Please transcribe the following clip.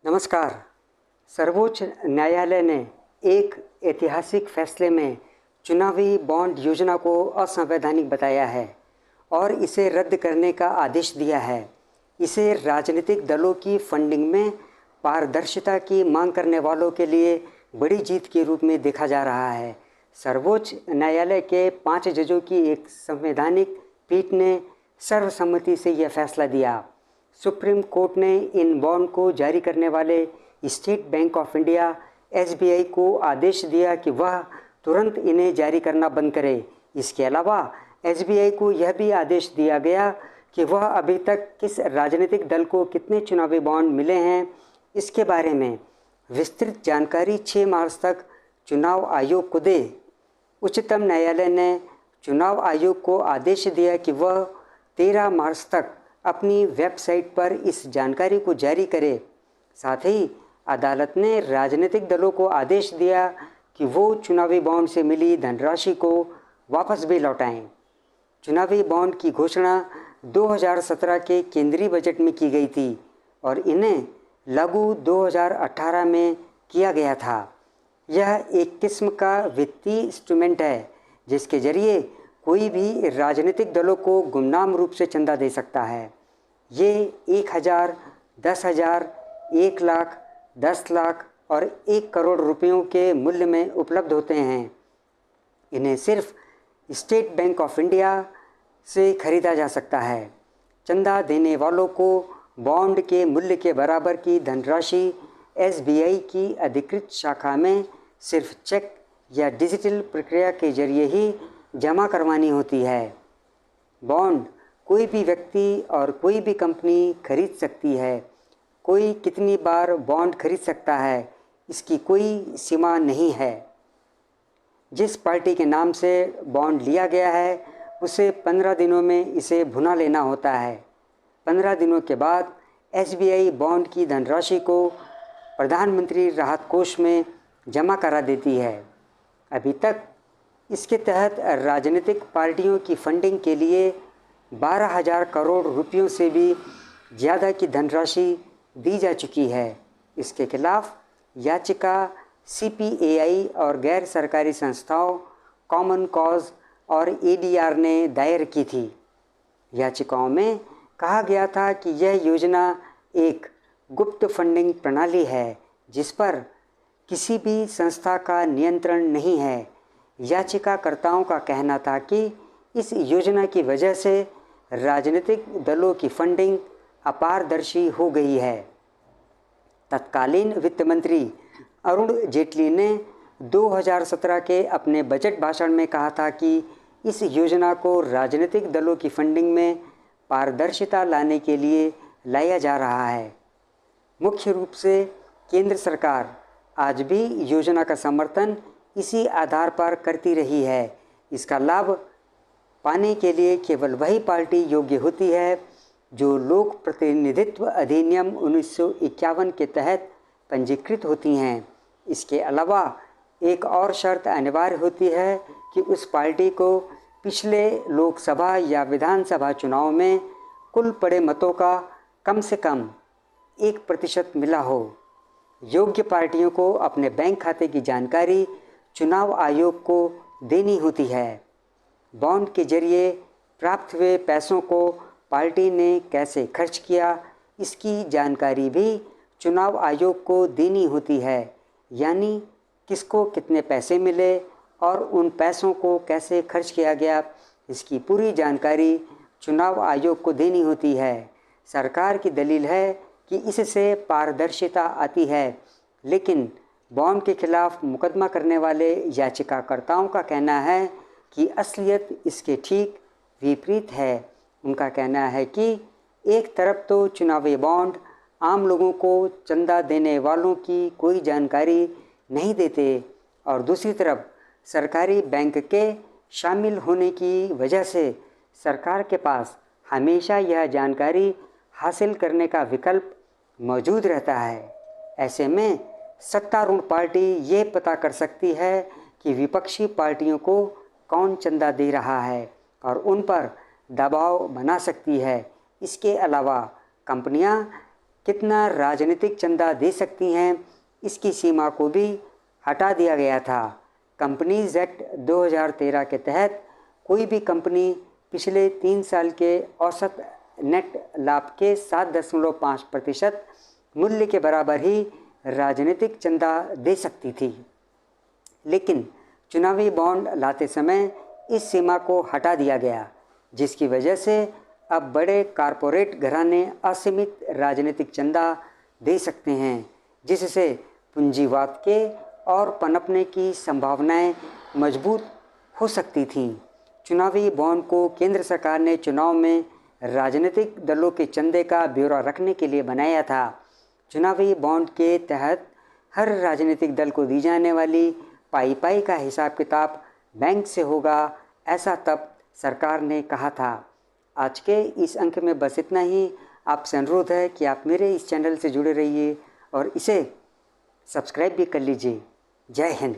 नमस्कार। सर्वोच्च न्यायालय ने एक ऐतिहासिक फैसले में चुनावी बॉन्ड योजना को असंवैधानिक बताया है और इसे रद्द करने का आदेश दिया है। इसे राजनीतिक दलों की फंडिंग में पारदर्शिता की मांग करने वालों के लिए बड़ी जीत के रूप में देखा जा रहा है। सर्वोच्च न्यायालय के 5 जजों की एक संवैधानिक पीठ ने सर्वसम्मति से यह फैसला दिया। सुप्रीम कोर्ट ने इन बॉन्ड को जारी करने वाले state bank of India (SBI) को आदेश दिया कि वह तुरंत इन्हें जारी करना बंद करे। इसके अलावा SBI को यह भी आदेश दिया गया कि वह अभी तक किस राजनीतिक दल को कितने चुनावी बॉन्ड मिले हैं, इसके बारे में विस्तृत जानकारी 6 मार्च तक चुनाव आयोग को दे। उच्चतम न्यायालय ने चुनाव आयोग को आदेश दिया कि वह 13 मार्च तक अपनी वेबसाइट पर इस जानकारी को जारी करे। साथ ही अदालत ने राजनीतिक दलों को आदेश दिया कि वो चुनावी बॉन्ड से मिली धनराशि को वापस भी लौटाएं। चुनावी बॉन्ड की घोषणा 2017 के केंद्रीय बजट में की गई थी और इन्हें लागू 2018 में किया गया था। यह एक किस्म का वित्तीय इंस्ट्रूमेंट है जिसके जरिए कोई भी राजनीतिक दलों को गुमनाम रूप से चंदा दे सकता है। ये 1000, 10,000, 1 लाख, 10 लाख और 1 करोड़ रुपयों के मूल्य में उपलब्ध होते हैं। इन्हें सिर्फ स्टेट बैंक ऑफ इंडिया से खरीदा जा सकता है। चंदा देने वालों को बॉन्ड के मूल्य के बराबर की धनराशि SBI की अधिकृत शाखा में सिर्फ चेक या डिजिटल प्रक्रिया के जरिए ही जमा करवानी होती है। बॉन्ड कोई भी व्यक्ति और कोई भी कंपनी खरीद सकती है। कोई कितनी बार बॉन्ड खरीद सकता है, इसकी कोई सीमा नहीं है। जिस पार्टी के नाम से बॉन्ड लिया गया है उसे 15 दिनों में इसे भुना लेना होता है। 15 दिनों के बाद SBI बॉन्ड की धनराशि को प्रधानमंत्री राहत कोष में जमा करा देती है। अभी तक इसके तहत राजनीतिक पार्टियों की फंडिंग के लिए 12,000 करोड़ रुपयों से भी ज़्यादा की धनराशि दी जा चुकी है। इसके खिलाफ याचिका CPAI और गैर सरकारी संस्थाओं कॉमन कॉज और ADR ने दायर की थी। याचिकाओं में कहा गया था कि यह योजना एक गुप्त फंडिंग प्रणाली है जिस पर किसी भी संस्था का नियंत्रण नहीं है। याचिकाकर्ताओं का कहना था कि इस योजना की वजह से राजनीतिक दलों की फंडिंग अपारदर्शी हो गई है। तत्कालीन वित्त मंत्री अरुण जेटली ने 2017 के अपने बजट भाषण में कहा था कि इस योजना को राजनीतिक दलों की फंडिंग में पारदर्शिता लाने के लिए लाया जा रहा है। मुख्य रूप से केंद्र सरकार आज भी योजना का समर्थन इसी आधार पर करती रही है। इसका लाभ पाने के लिए केवल वही पार्टी योग्य होती है जो लोक प्रतिनिधित्व अधिनियम 1951 के तहत पंजीकृत होती हैं। इसके अलावा एक और शर्त अनिवार्य होती है कि उस पार्टी को पिछले लोकसभा या विधानसभा चुनाव में कुल पड़े मतों का कम से कम 1% मिला हो। योग्य पार्टियों को अपने बैंक खाते की जानकारी चुनाव आयोग को देनी होती है। बॉन्ड के जरिए प्राप्त हुए पैसों को पार्टी ने कैसे खर्च किया, इसकी जानकारी भी चुनाव आयोग को देनी होती है। यानी किसको कितने पैसे मिले और उन पैसों को कैसे खर्च किया गया, इसकी पूरी जानकारी चुनाव आयोग को देनी होती है। सरकार की दलील है कि इससे पारदर्शिता आती है, लेकिन बॉन्ड के खिलाफ मुकदमा करने वाले याचिकाकर्ताओं का कहना है कि असलियत इसके ठीक विपरीत है। उनका कहना है कि एक तरफ तो चुनावी बॉन्ड आम लोगों को चंदा देने वालों की कोई जानकारी नहीं देते और दूसरी तरफ सरकारी बैंक के शामिल होने की वजह से सरकार के पास हमेशा यह जानकारी हासिल करने का विकल्प मौजूद रहता है। ऐसे में सत्तारूढ़ पार्टी ये पता कर सकती है कि विपक्षी पार्टियों को कौन चंदा दे रहा है और उन पर दबाव बना सकती है। इसके अलावा कंपनियां कितना राजनीतिक चंदा दे सकती हैं, इसकी सीमा को भी हटा दिया गया था। कंपनीज एक्ट 2013 के तहत कोई भी कंपनी पिछले 3 साल के औसत नेट लाभ के 7.5% मूल्य के बराबर ही राजनीतिक चंदा दे सकती थी। लेकिन चुनावी बॉन्ड लाते समय इस सीमा को हटा दिया गया, जिसकी वजह से अब बड़े कारपोरेट घराने असीमित राजनीतिक चंदा दे सकते हैं, जिससे पूंजीवाद के और पनपने की संभावनाएं मजबूत हो सकती थीं। चुनावी बॉन्ड को केंद्र सरकार ने चुनाव में राजनीतिक दलों के चंदे का ब्यौरा रखने के लिए बनाया था। चुनावी बॉन्ड के तहत हर राजनीतिक दल को दी जाने वाली पाई का हिसाब किताब बैंक से होगा, ऐसा तब सरकार ने कहा था। आज के इस अंक में बस इतना ही। आपसे अनुरोध है कि आप मेरे इस चैनल से जुड़े रहिए और इसे सब्सक्राइब भी कर लीजिए। जय हिंद।